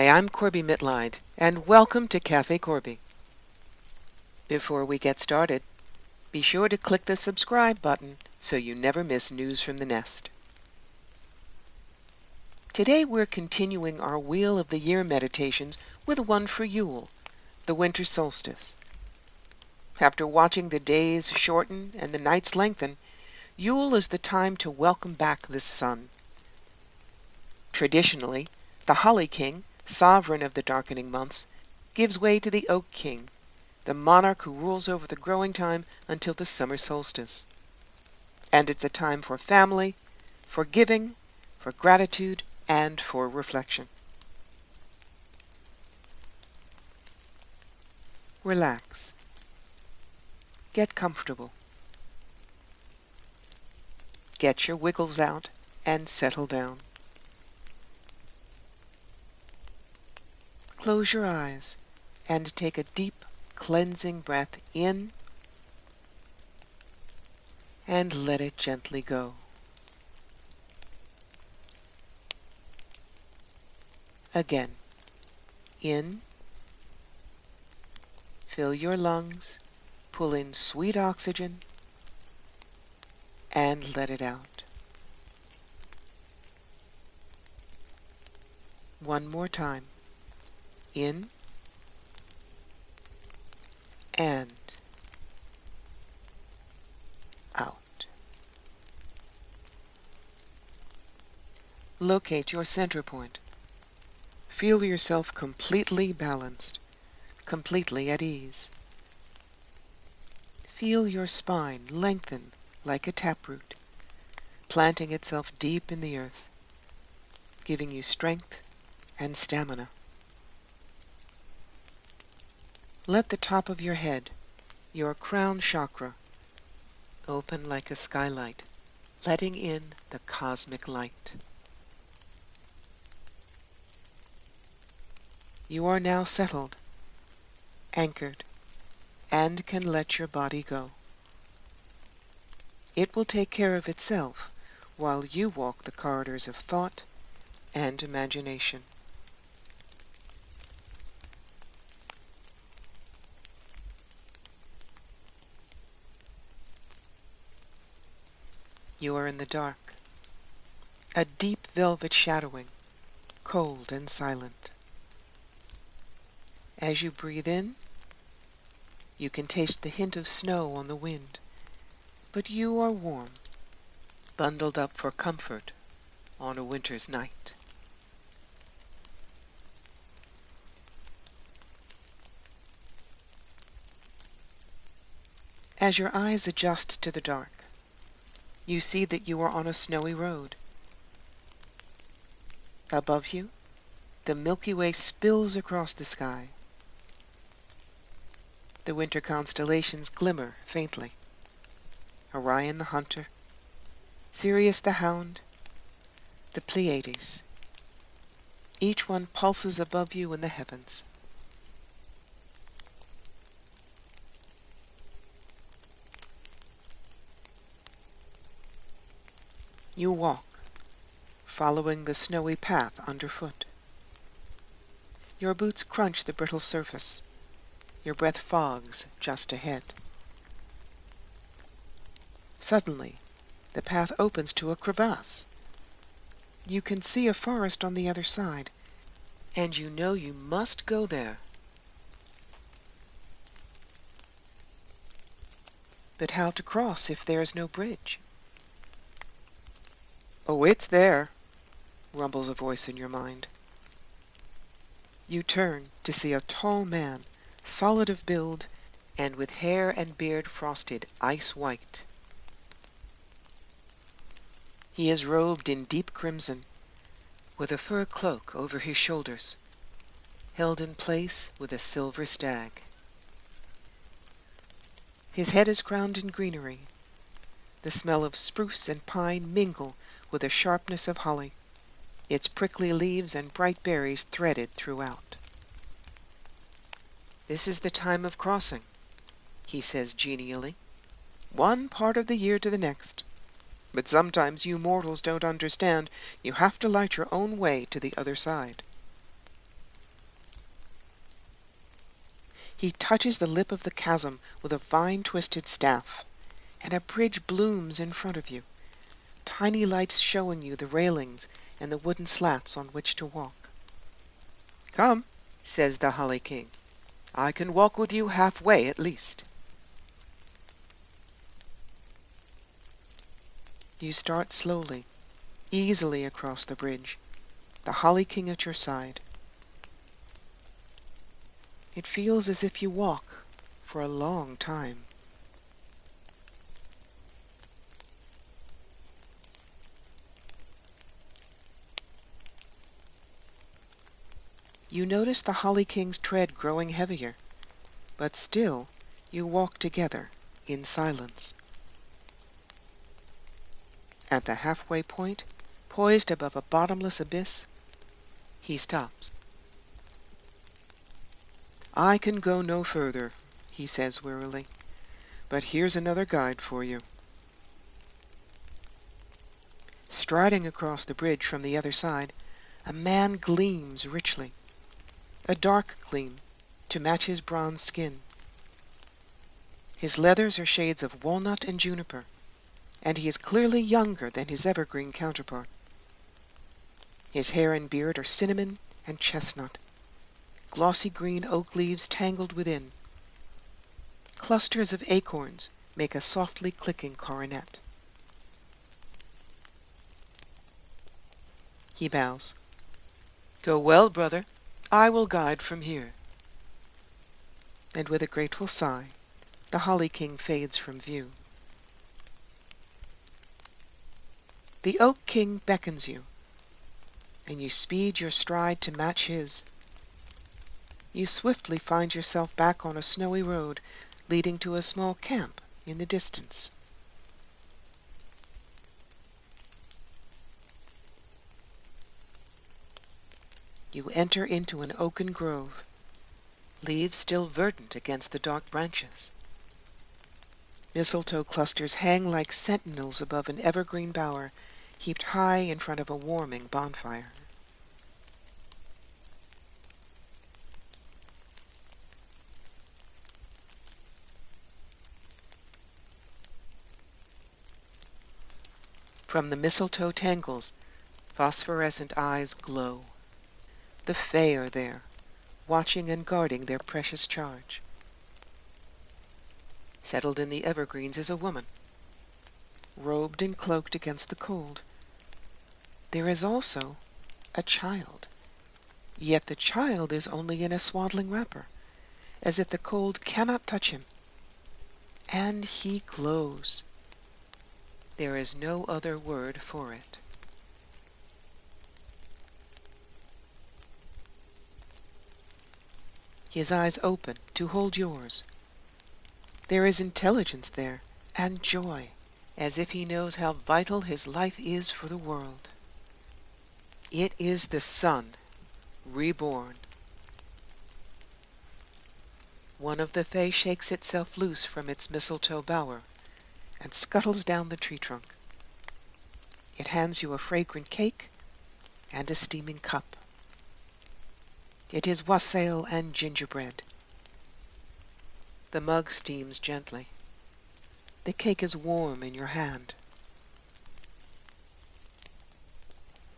Hi, I'm Corbie Mitleid, and welcome to Cafe Corbie. Before we get started, be sure to click the subscribe button so you never miss news from the nest. Today we're continuing our Wheel of the Year meditations with one for Yule, the winter solstice. After watching the days shorten and the nights lengthen, Yule is the time to welcome back the sun. Traditionally, the Holly King, sovereign of the darkening months, gives way to the Oak King, the monarch who rules over the growing time until the summer solstice. And it's a time for family, for giving, for gratitude, and for reflection. Relax. Get comfortable. Get your wiggles out and settle down. Close your eyes and take a deep, cleansing breath in and let it gently go. Again, in, fill your lungs, pull in sweet oxygen, and let it out. One more time. In and out. Locate your center point. Feel yourself completely balanced, completely at ease. Feel your spine lengthen like a taproot, planting itself deep in the earth, giving you strength and stamina. Let the top of your head, your crown chakra, open like a skylight, letting in the cosmic light. You are now settled, anchored, and can let your body go. It will take care of itself while you walk the corridors of thought and imagination. You are in the dark, a deep velvet shadowing, cold and silent. As you breathe in, you can taste the hint of snow on the wind, but you are warm, bundled up for comfort on a winter's night. As your eyes adjust to the dark, you see that you are on a snowy road. Above you, the Milky Way spills across the sky. The winter constellations glimmer faintly. Orion the Hunter, Sirius the Hound, the Pleiades. Each one pulses above you in the heavens. You walk, following the snowy path underfoot. Your boots crunch the brittle surface. Your breath fogs just ahead. Suddenly, the path opens to a crevasse. You can see a forest on the other side, and you know you must go there. But how to cross if there is no bridge? "Oh, it's there," rumbles a voice in your mind. You turn to see a tall man, solid of build, and with hair and beard frosted ice white. He is robed in deep crimson, with a fur cloak over his shoulders, held in place with a silver stag. His head is crowned in greenery. The smell of spruce and pine mingle with the sharpness of holly, its prickly leaves and bright berries threaded throughout. "This is the time of crossing," he says genially. "One part of the year to the next. But sometimes you mortals don't understand. You have to light your own way to the other side." He touches the lip of the chasm with a vine-twisted staff, and a bridge blooms in front of you, tiny lights showing you the railings and the wooden slats on which to walk. "Come," says the Holly King. "I can walk with you halfway at least." You start slowly, easily across the bridge, the Holly King at your side. It feels as if you walk for a long time. You notice the Holly King's tread growing heavier, but still you walk together in silence. At the halfway point, poised above a bottomless abyss, he stops. "I can go no further," he says wearily, "but here's another guide for you." Striding across the bridge from the other side, a man gleams richly, a dark gleam to match his bronze skin. His leathers are shades of walnut and juniper, and he is clearly younger than his evergreen counterpart. His hair and beard are cinnamon and chestnut, glossy green oak leaves tangled within. Clusters of acorns make a softly clicking coronet. He bows. "Go well, brother. I will guide from here." And with a grateful sigh, the Holly King fades from view. The Oak King beckons you, and you speed your stride to match his. You swiftly find yourself back on a snowy road leading to a small camp in the distance. You enter into an oaken grove, leaves still verdant against the dark branches. Mistletoe clusters hang like sentinels above an evergreen bower heaped high in front of a warming bonfire. From the mistletoe tangles, phosphorescent eyes glow. The Fae are there, watching and guarding their precious charge. Settled in the evergreens is a woman, robed and cloaked against the cold. There is also a child, yet the child is only in a swaddling wrapper, as if the cold cannot touch him. And he glows. There is no other word for it. His eyes open to hold yours. There is intelligence there, and joy, as if he knows how vital his life is for the world. It is the sun, reborn. One of the Fae shakes itself loose from its mistletoe bower and scuttles down the tree trunk. It hands you a fragrant cake and a steaming cup. It is wassail and gingerbread. The mug steams gently. The cake is warm in your hand.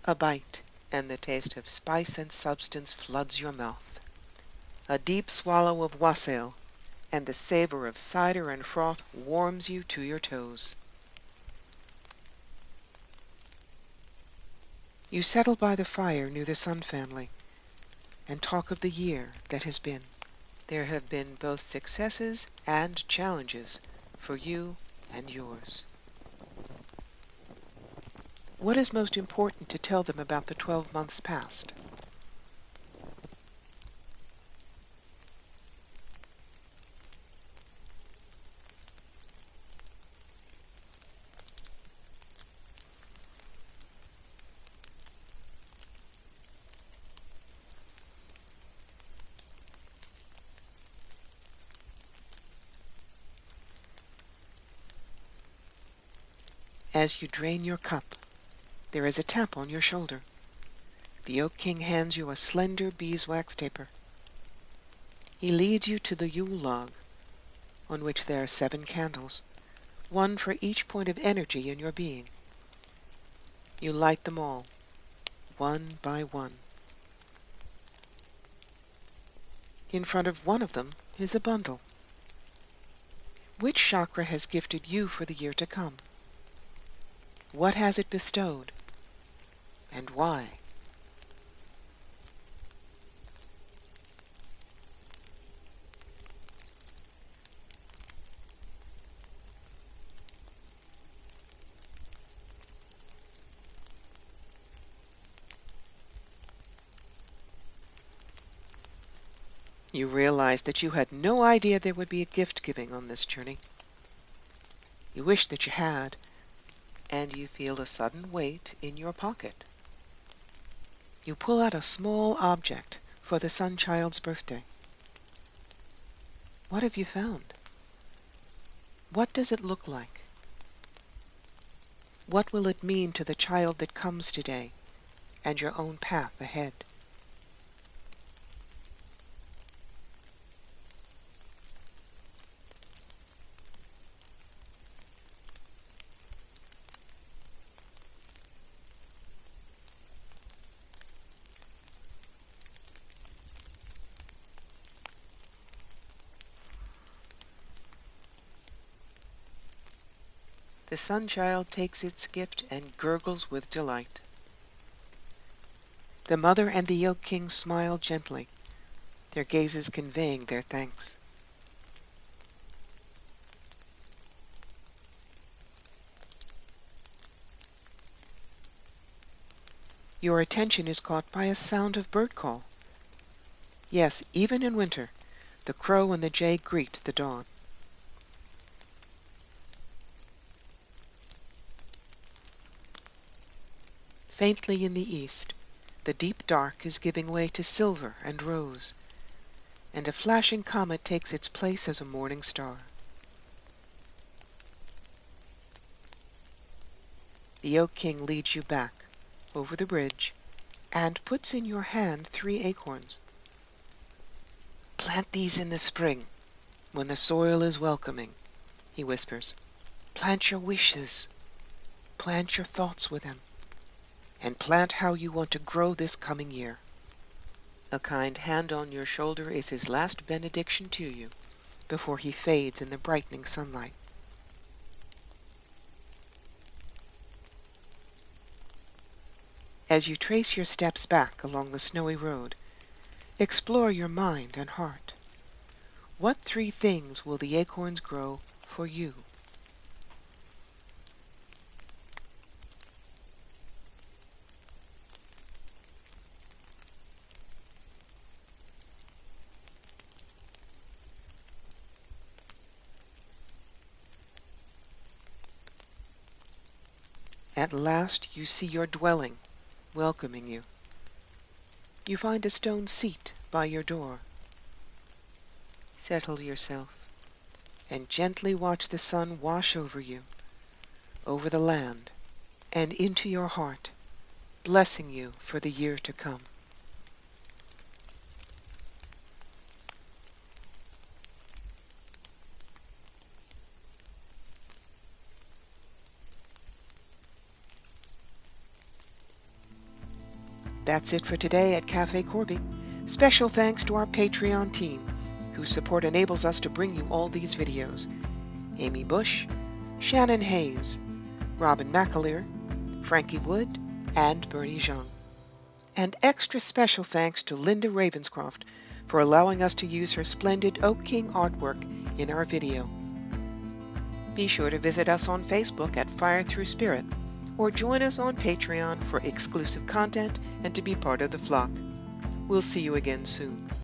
A bite, and the taste of spice and substance floods your mouth. A deep swallow of wassail, and the savor of cider and froth warms you to your toes. You settle by the fire near the Sun family, and talk of the year that has been. There have been both successes and challenges for you and yours. What is most important to tell them about the 12 months past? As you drain your cup, there is a tap on your shoulder. The Oak King hands you a slender beeswax taper. He leads you to the Yule log, on which there are 7 candles, one for each point of energy in your being. You light them all, one by one. In front of one of them is a bundle. Which chakra has gifted you for the year to come? What has it bestowed, and why? You realize that you had no idea there would be a gift giving on this journey. You wish that you had, and you feel a sudden weight in your pocket. You pull out a small object for the Sun Child's birthday. What have you found? What does it look like? What will it mean to the child that comes today and your own path ahead? The Sun Child takes its gift and gurgles with delight. The Mother and the Oak King smile gently, their gazes conveying their thanks. Your attention is caught by a sound of bird call. Yes, even in winter, the crow and the jay greet the dawn. Faintly in the east, the deep dark is giving way to silver and rose, and a flashing comet takes its place as a morning star. The Oak King leads you back, over the bridge, and puts in your hand 3 acorns. "Plant these in the spring, when the soil is welcoming," he whispers. "Plant your wishes, plant your thoughts with them, and plant how you want to grow this coming year." A kind hand on your shoulder is his last benediction to you, before he fades in the brightening sunlight. As you trace your steps back along the snowy road, explore your mind and heart. What 3 things will the acorns grow for you? At last you see your dwelling, welcoming you. You find a stone seat by your door. Settle yourself, and gently watch the sun wash over you, over the land, and into your heart, blessing you for the year to come. That's it for today at Cafe Corbie. Special thanks to our Patreon team, whose support enables us to bring you all these videos. Amy Bush, Shannon Hayes, Robin McAleer, Frankie Wood, and Bernie Jean. And extra special thanks to Linda Ravenscroft for allowing us to use her splendid Oak King artwork in our video. Be sure to visit us on Facebook at Fire Through Spirit, or join us on Patreon for exclusive content and to be part of the flock. We'll see you again soon.